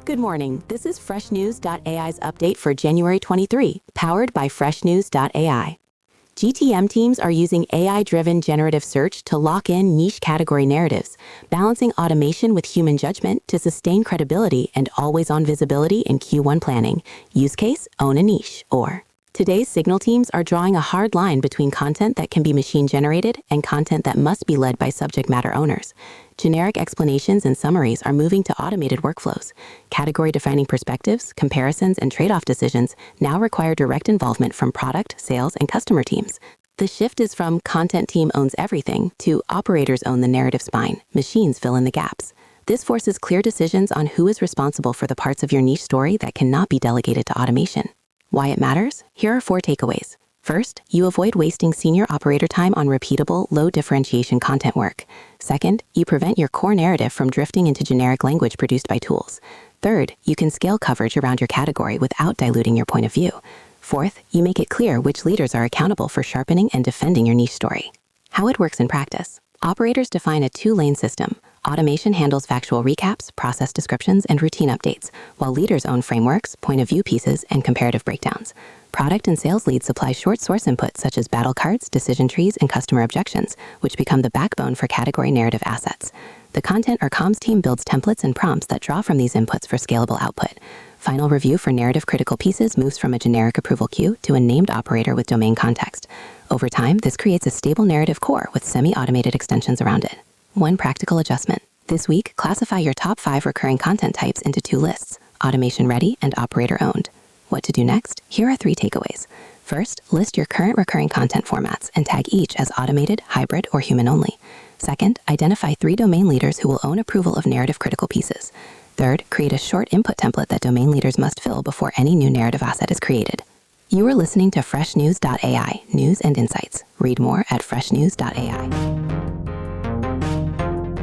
Good morning. This is FreshNews.ai's update for January 23, powered by FreshNews.ai. GTM teams are using AI-driven generative search to lock in niche category narratives, balancing automation with human judgment to sustain credibility and always-on visibility in Q1 planning. Use case, own a niche, or today's signal teams are drawing a hard line between content that can be machine-generated and content that must be led by subject matter owners. Generic explanations and summaries are moving to automated workflows. Category-defining perspectives, comparisons, and trade-off decisions now require direct involvement from product, sales, and customer teams. The shift is from content team owns everything to operators own the narrative spine, machines fill in the gaps. This forces clear decisions on who is responsible for the parts of your niche story that cannot be delegated to automation. Why it matters? Here are 4 takeaways. First, you avoid wasting senior operator time on repeatable, low-differentiation content work. Second, you prevent your core narrative from drifting into generic language produced by tools. Third, you can scale coverage around your category without diluting your point of view. Fourth, you make it clear which leaders are accountable for sharpening and defending your niche story. How it works in practice. Operators define a 2-lane system. Automation handles factual recaps, process descriptions, and routine updates, while leaders own frameworks, point of view pieces, and comparative breakdowns. Product and sales leads supply short source inputs such as battle cards, decision trees, and customer objections, which become the backbone for category narrative assets. The content or comms team builds templates and prompts that draw from these inputs for scalable output. Final review for narrative critical pieces moves from a generic approval queue to a named operator with domain context. Over time, this creates a stable narrative core with semi-automated extensions around it. One practical adjustment. This week, classify your top 5 recurring content types into 2 lists, automation ready and operator owned. What to do next? Here are 3 takeaways. First, list your current recurring content formats and tag each as automated, hybrid, or human only. Second, identify 3 domain leaders who will own approval of narrative critical pieces. Third, create a short input template that domain leaders must fill before any new narrative asset is created. You are listening to FreshNews.ai, news and insights. Read more at FreshNews.ai.